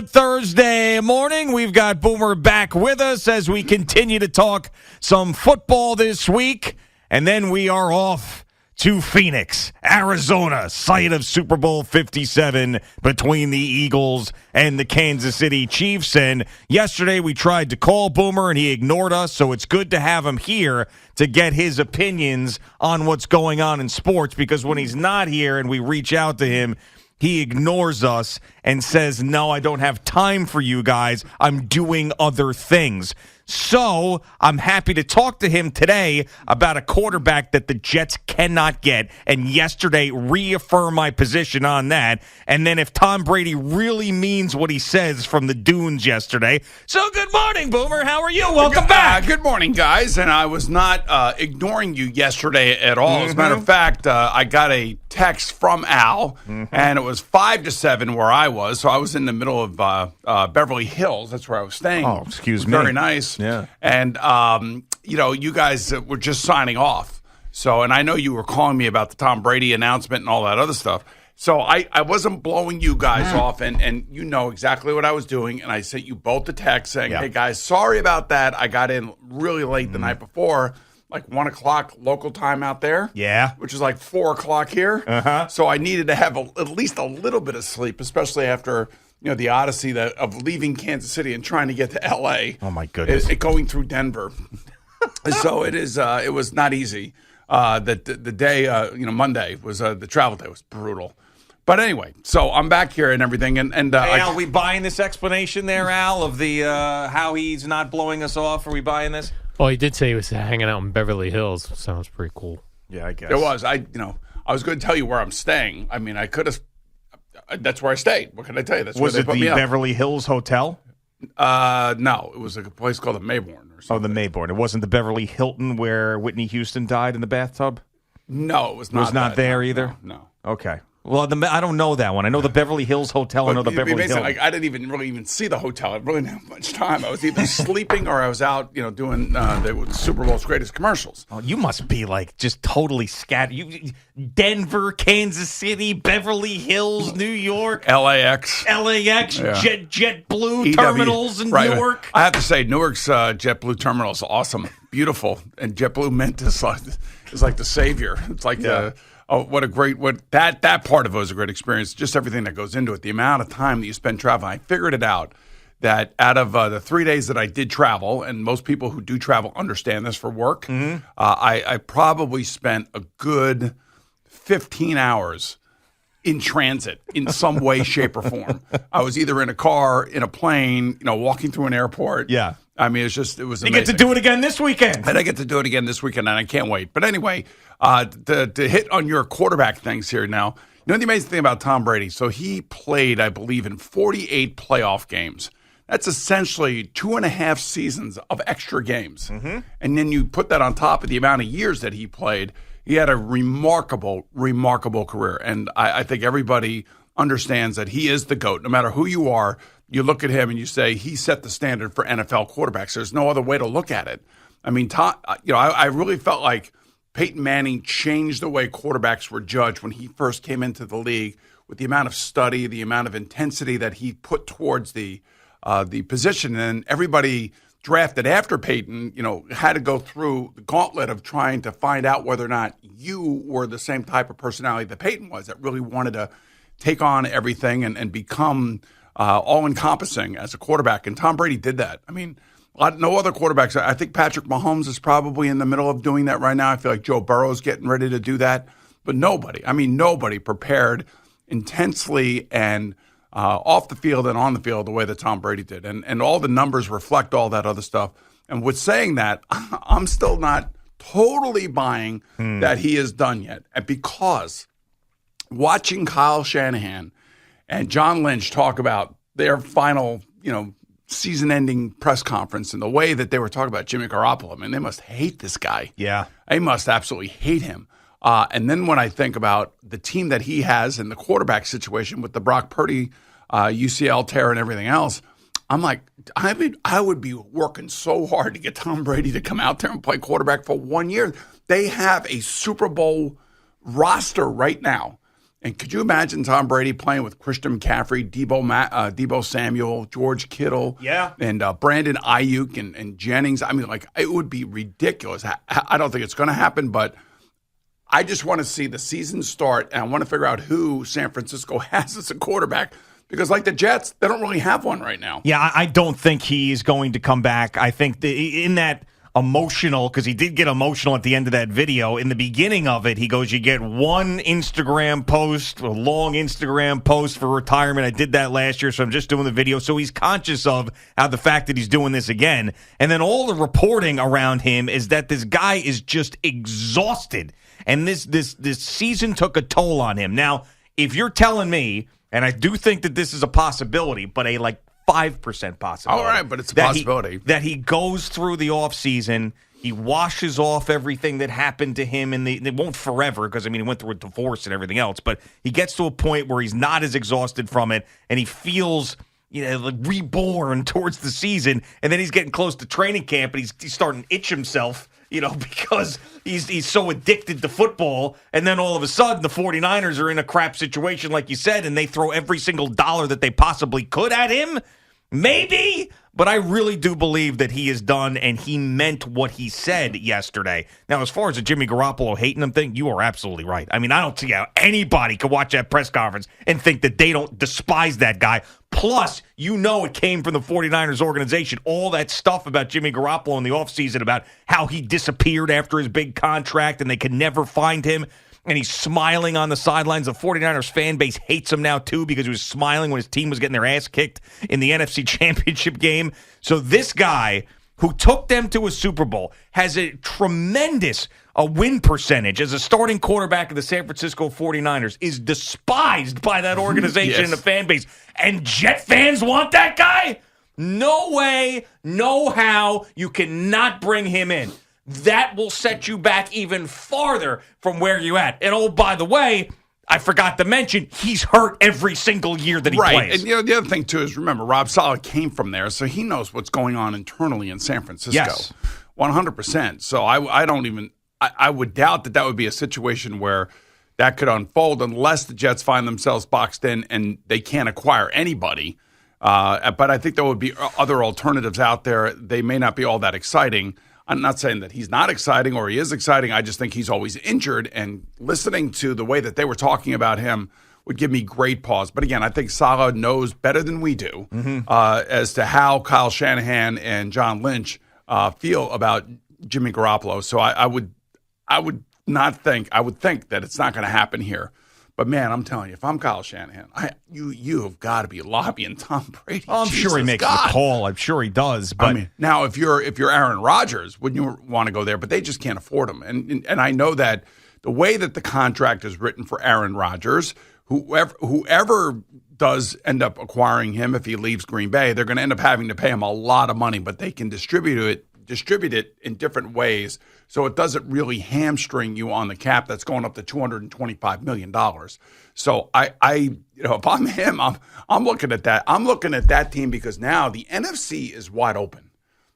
good Thursday morning. We've got Boomer back with us as we continue to talk some football this week. And then we are off to Phoenix, Arizona, site of Super Bowl 57 between the Eagles and the Kansas City Chiefs. And yesterday we tried to call Boomer and he ignored us, so it's good to have him here to get his opinions on what's going on in sports, because when he's not here and we reach out to him, he ignores us and says, no, I don't have time for you guys. I'm doing other things. So I'm happy to talk to him today about a quarterback that the Jets cannot get, and yesterday reaffirm my position on that. And then if Tom Brady really means what he says from the dunes yesterday. So good morning, Boomer. How are you? Welcome back. Good morning, guys. And I was not ignoring you yesterday at all. As a matter of fact, I got a text from Al, and it was 5 to 7 where I was. So I was in the middle of Beverly Hills. That's where I was staying. Oh, excuse me. Very nice. Yeah. And, you guys were just signing off. So, and I know you were calling me about the Tom Brady announcement and all that other stuff. So I wasn't blowing you guys off, and you know exactly what I was doing. And I sent you both a text saying, hey, guys, sorry about that. I got in really late the night before, like 1 o'clock local time out there. Yeah. Which is like 4 o'clock here. Uh-huh. So I needed to have at least a little bit of sleep, especially after the odyssey of leaving Kansas City and trying to get to L.A. Oh, my goodness. Going through Denver. So it was not easy. The day, Monday, was the travel day was brutal. But anyway, so I'm back here and everything. And hey, Al, we buying this explanation there, Al, of the how he's not blowing us off? Are we buying this? Well, he did say he was hanging out in Beverly Hills. Sounds pretty cool. Yeah, I guess. It was. I was going to tell you where I'm staying. I mean, I could have. That's where I stayed. What can I tell you? That's was where it they put the me up. Beverly Hills Hotel? No, it was a place called the Mayborn or something. Oh, the Mayborn. It wasn't the Beverly Hilton where Whitney Houston died in the bathtub? No, it was not. It was not there either? No. Okay. Well, I don't know that one. I know the Beverly Hills Hotel. I know the Beverly Hills. I didn't even see the hotel. I really didn't have much time. I was either sleeping or I was out, doing the Super Bowl's greatest commercials. Oh, you must be like just totally scattered. Denver, Kansas City, Beverly Hills, New York, LAX, yeah. JetBlue terminals in Newark. I have to say, Newark's JetBlue terminal is awesome, beautiful, and JetBlue Mint is like the savior. It's like that part of it was a great experience. Just everything that goes into it, the amount of time that you spend traveling. I figured it out that out of the 3 days that I did travel, and most people who do travel understand this for work, I probably spent a good 15 hours in transit in some way, shape, or form. I was either in a car, in a plane, walking through an airport. Yeah. I mean, it was amazing. You get to do it again this weekend. And I get to do it again this weekend, and I can't wait. But anyway, to hit on your quarterback things here now, the amazing thing about Tom Brady, so he played, I believe, in 48 playoff games. That's essentially 2.5 seasons of extra games. Mm-hmm. And then you put that on top of the amount of years that he played. He had a remarkable, remarkable career. And I think everybody understands that he is the GOAT. No matter who you are, you look at him and you say he set the standard for NFL quarterbacks. There's no other way to look at it. I mean, Tom, I really felt like Peyton Manning changed the way quarterbacks were judged when he first came into the league, with the amount of study, the amount of intensity that he put towards the position. And everybody drafted after Peyton, had to go through the gauntlet of trying to find out whether or not you were the same type of personality that Peyton was, that really wanted to take on everything and become all-encompassing as a quarterback. And Tom Brady did that. I mean, no other quarterbacks. I think Patrick Mahomes is probably in the middle of doing that right now. I feel like Joe Burrow's getting ready to do that. But nobody prepared intensely and off the field and on the field the way that Tom Brady did. And all the numbers reflect all that other stuff. And with saying that, I'm still not totally buying that he is done yet. And because watching Kyle Shanahan and John Lynch talk about their final, season-ending press conference and the way that they were talking about Jimmy Garoppolo, I mean, they must hate this guy. Yeah. They must absolutely hate him. And then when I think about the team that he has and the quarterback situation with the Brock Purdy UCL tear and everything else, I'm like, I would be working so hard to get Tom Brady to come out there and play quarterback for 1 year. They have a Super Bowl roster right now And could you imagine Tom Brady playing with Christian McCaffrey, Debo Samuel, George Kittle, and Brandon Ayuk and Jennings? I mean, like, it would be ridiculous. I don't think it's going to happen, but I just want to see the season start, and I want to figure out who San Francisco has as a quarterback. Because like the Jets, they don't really have one right now. Yeah, I don't think he's going to come back. I think in that emotional, because he did get emotional at the end of that video. In the beginning of it, he goes, you get one Instagram post, a long Instagram post for retirement. I did that last year, so I'm just doing the video. So he's conscious of how the fact that he's doing this again. And then all the reporting around him is that this guy is just exhausted. And this season took a toll on him. Now, if you're telling me, and I do think that this is a possibility, but a 5% possibility. All right, but it's a possibility. That he goes through the offseason, he washes off everything that happened to him, and it won't forever because, he went through a divorce and everything else, but he gets to a point where he's not as exhausted from it, and he feels reborn towards the season, and then he's getting close to training camp, and he's starting to itch himself, because he's so addicted to football, and then all of a sudden the 49ers are in a crap situation, like you said, and they throw every single dollar that they possibly could at him. Maybe, but I really do believe that he is done, and he meant what he said yesterday. Now, as far as the Jimmy Garoppolo hating him thing, you are absolutely right. I don't see how anybody could watch that press conference and think that they don't despise that guy. Plus, it came from the 49ers organization, all that stuff about Jimmy Garoppolo in the offseason about how he disappeared after his big contract and they could never find him. And he's smiling on the sidelines. The 49ers fan base hates him now, too, because he was smiling when his team was getting their ass kicked in the NFC Championship game. So this guy who took them to a Super Bowl has a tremendous win percentage as a starting quarterback of the San Francisco 49ers, is despised by that organization and the fan base. And Jet fans want that guy? No way, no how. You cannot bring him in. That will set you back even farther from where you're at. And oh, by the way, I forgot to mention, he's hurt every single year that he plays. And the other thing, too, is remember, Rob Saleh came from there, so he knows what's going on internally in San Francisco. Yes. 100%. So I would doubt that would be a situation where that could unfold unless the Jets find themselves boxed in and they can't acquire anybody. But I think there would be other alternatives out there. They may not be all that exciting. I'm not saying that he's not exciting or he is exciting. I just think he's always injured, and listening to the way that they were talking about him would give me great pause. But again, I think Saleh knows better than we do as to how Kyle Shanahan and John Lynch feel about Jimmy Garoppolo. So I would think that it's not going to happen here. But, man, I'm telling you, if I'm Kyle Shanahan, you have got to be lobbying Tom Brady. I'm sure he makes the call. I'm sure he does. But now, if you're Aaron Rodgers, wouldn't you want to go there? But they just can't afford him. And I know that the way that the contract is written for Aaron Rodgers, whoever does end up acquiring him if he leaves Green Bay, they're going to end up having to pay him a lot of money, but they can distribute it in different ways, so it doesn't really hamstring you on the cap that's going up to $225 million. So if I'm him, I'm looking at that. I'm looking at that team because now the NFC is wide open.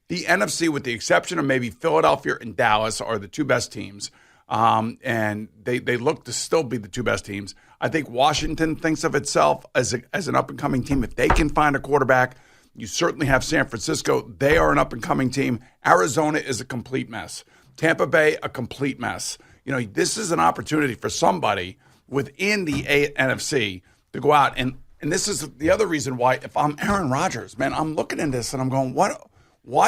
The NFC, with the exception of maybe Philadelphia and Dallas, are the two best teams, and they look to still be the two best teams. I think Washington thinks of itself as an up-and-coming team. If they can find a quarterback, you certainly have San Francisco. They are an up-and-coming team. Arizona is a complete mess. Tampa Bay, a complete mess. This is an opportunity for somebody within the NFC to go out. And this is the other reason why, if I'm Aaron Rodgers, man, I'm looking at this and I'm going, why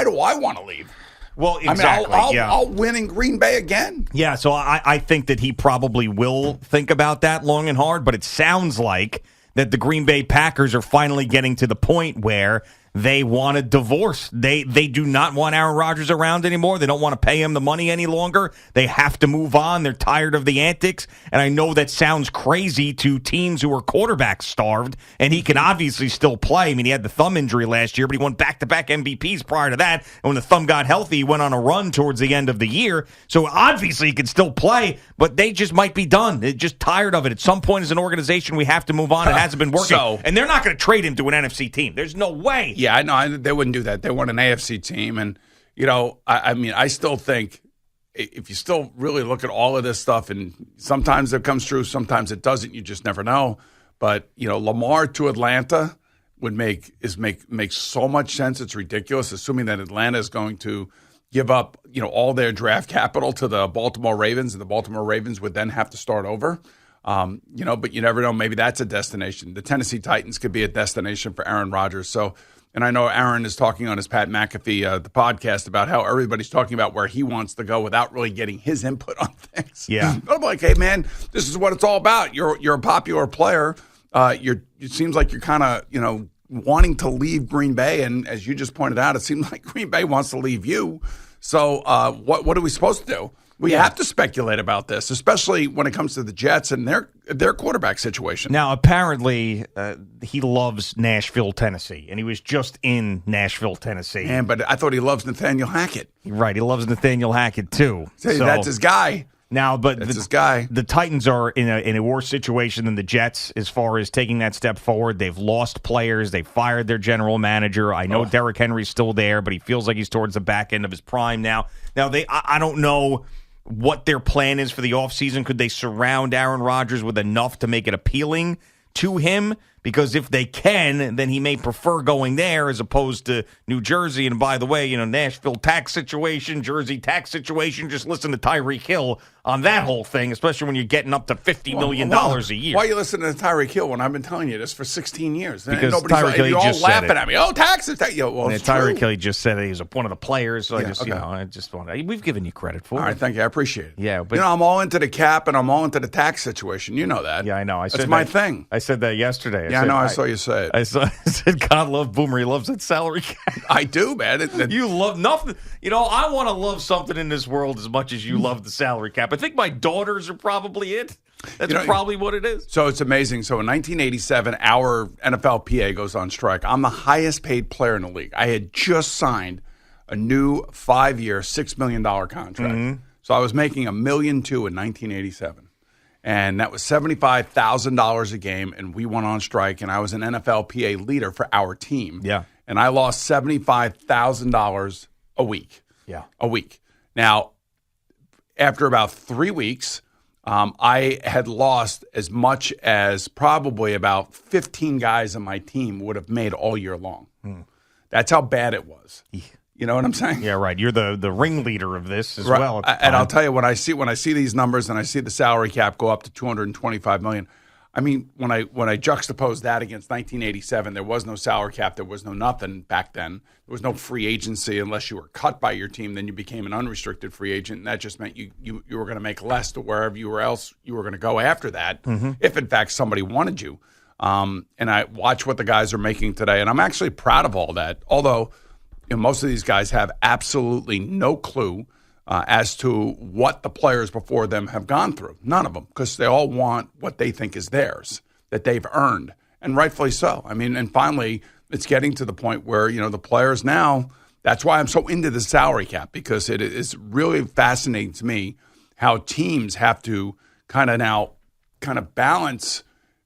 do I want to leave? Well, exactly. I'll win in Green Bay again. Yeah, so I think that he probably will think about that long and hard, but it sounds like that the Green Bay Packers are finally getting to the point where they want a divorce. They do not want Aaron Rodgers around anymore. They don't want to pay him the money any longer. They have to move on. They're tired of the antics. And I know that sounds crazy to teams who are quarterback starved, and he can obviously still play. He had the thumb injury last year, but he won back-to-back MVPs prior to that. And when the thumb got healthy, he went on a run towards the end of the year. So obviously he can still play, but they just might be done. They're just tired of it. At some point as an organization, we have to move on. It hasn't been working. And they're not going to trade him to an NFC team. There's no way. Yeah, I know. They wouldn't do that. They want an AFC team. And, I still think if you still really look at all of this stuff, and sometimes it comes true, sometimes it doesn't. You just never know. But Lamar to Atlanta would make so much sense. It's ridiculous, assuming that Atlanta is going to give up all their draft capital to the Baltimore Ravens, and the Baltimore Ravens would then have to start over. But you never know. Maybe that's a destination. The Tennessee Titans could be a destination for Aaron Rodgers. So. And I know Aaron is talking on his Pat McAfee, the podcast, about how everybody's talking about where he wants to go without really getting his input on things. Yeah. I'm like, hey, man, this is what it's all about. You're a popular player. It seems like you're kind of, wanting to leave Green Bay. And as you just pointed out, it seems like Green Bay wants to leave you. So what are we supposed to do? We have to speculate about this, especially when it comes to the Jets and their quarterback situation. Now, apparently, he loves Nashville, Tennessee, and he was just in Nashville, Tennessee. Man, but I thought he loves Nathaniel Hackett. Right, he loves Nathaniel Hackett, too. So that's his guy. Now, but that's his guy. The Titans are in a worse situation than the Jets as far as taking that step forward. They've lost players. They fired their general manager. I know Derrick Henry's still there, but he feels like he's towards the back end of his prime now. Now, I don't know what their plan is for the offseason. Could they surround Aaron Rodgers with enough to make it appealing to him? Because if they can, then he may prefer going there as opposed to New Jersey. And by the way, Nashville tax situation, Jersey tax situation, just listen to Tyreek Hill on that whole thing, especially when you're getting up to $50 million a year. Why are you listening to Tyreek Hill when I've been telling you this for 16 years? Because Tyreek Hill you're all just laughing said at me. Oh, taxes. Tyreek Hill just said that he's one of the players. So I just want to. We've given you credit for it. All right, thank you. I appreciate it. Yeah, but I'm all into the cap and I'm all into the tax situation. You know that. Yeah, I know. That's my thing. I said that yesterday. I know. I saw you say it. I said, God love Boomer. He loves that salary cap. I do, man. You love nothing. I want to love something in this world as much as you love the salary cap. I think my daughters are probably it. That's probably what it is. So it's amazing. So in 1987, our NFLPA goes on strike. I'm the highest paid player in the league. I had just signed a new 5-year, $6 million contract. Mm-hmm. So I was making $1.2 million in 1987. And that was $75,000 a game, and we went on strike, and I was an NFLPA leader for our team. Yeah. And I lost $75,000 a week. Yeah. A week. Now, after about 3 weeks, I had lost as much as probably about 15 guys on my team would have made all year long. That's how bad it was. You know what I'm saying? Yeah, right. You're the ringleader of this as well. And I'll tell you, when I see these numbers and I see the salary cap go up to $225 million, I mean, when I juxtapose that against 1987, there was no salary cap, there was no nothing back then. There was no free agency unless you were cut by your team. Then you became an unrestricted free agent, and that just meant you were going to make less to wherever you were going to go after that, if in fact somebody wanted you. And I watch what the guys are making today, and I'm actually proud of all that. Although most of these guys have absolutely no clue as to what the players before them have gone through. None of them, because they all want what they think is theirs, that they've earned, and rightfully so. I mean, and finally, it's getting to the point where, the players now, that's why I'm so into the salary cap, because it is really fascinating to me how teams have to kind of balance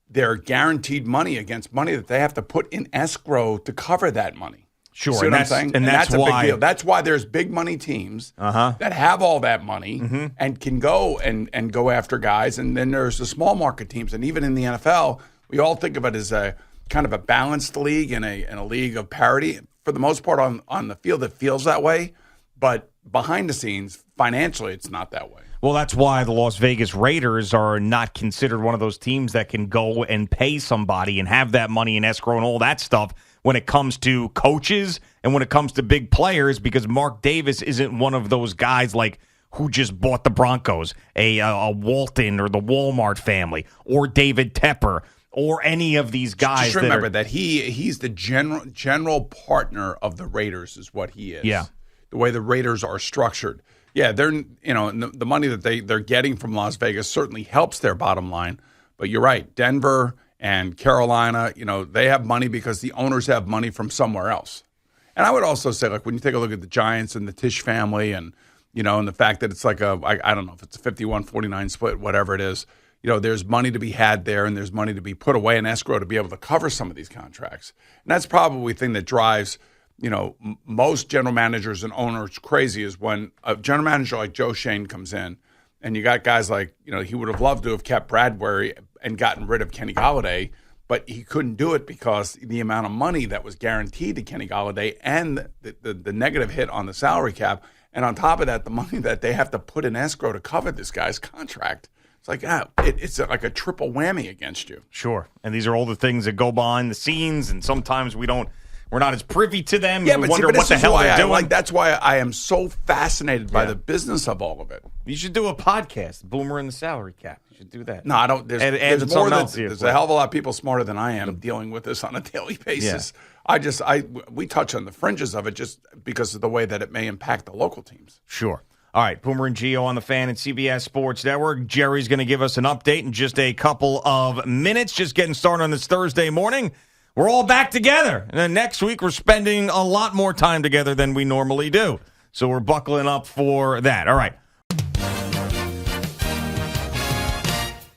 their guaranteed money against money that they have to put in escrow to cover that money. Sure, see what I'm saying? And that's a why, big deal. That's why there's big money teams that have all that money and can go and go after guys. And then there's the small market teams. And even in the NFL, we all think of it as a kind of a balanced league and a league of parity. For the most part, on the field, it feels that way. But behind the scenes, financially, it's not that way. Well, that's why the Las Vegas Raiders are not considered one of those teams that can go and pay somebody and have that money in escrow and all that stuff when it comes to coaches and when it comes to big players, because Mark Davis isn't one of those guys like who just bought the Broncos, a Walton or the Walmart family, or David Tepper, or any of these guys. Just remember that he's the general partner of the Raiders is what he is. Yeah. The way the Raiders are structured. Yeah, they're the money that they're getting from Las Vegas certainly helps their bottom line. But you're right, Denver and Carolina, they have money because the owners have money from somewhere else. And I would also say, like, when you take a look at the Giants and the Tisch family and, and the fact that it's like I don't know if it's a 51-49 split, whatever it is, there's money to be had there and there's money to be put away in escrow to be able to cover some of these contracts. And that's probably the thing that drives most general managers and owners crazy is when a general manager like Joe Shane comes in, and you got guys like, he would have loved to have kept Bradbury and gotten rid of Kenny Golladay, but he couldn't do it because the amount of money that was guaranteed to Kenny Golladay and the negative hit on the salary cap. And on top of that, the money that they have to put in escrow to cover this guy's contract. It's like, it's like a triple whammy against you. Sure. And these are all the things that go behind the scenes, and sometimes we're not as privy to them. Yeah, we but wonder what the hell they're doing. That's why I am so fascinated by the business of all of it. You should do a podcast, Boomer and the Salary Cap. You should do that. No, I don't. There's more than there's a hell of a lot of people smarter than I am dealing with this on a daily basis. Yeah. We touch on the fringes of it just because of the way that it may impact the local teams. Sure. All right, Boomer and Gio on the Fan and CBS Sports Network. Jerry's going to give us an update in just a couple of minutes. Just getting started on this Thursday morning. We're all back together. And then next week, we're spending a lot more time together than we normally do. So we're buckling up for that. All right.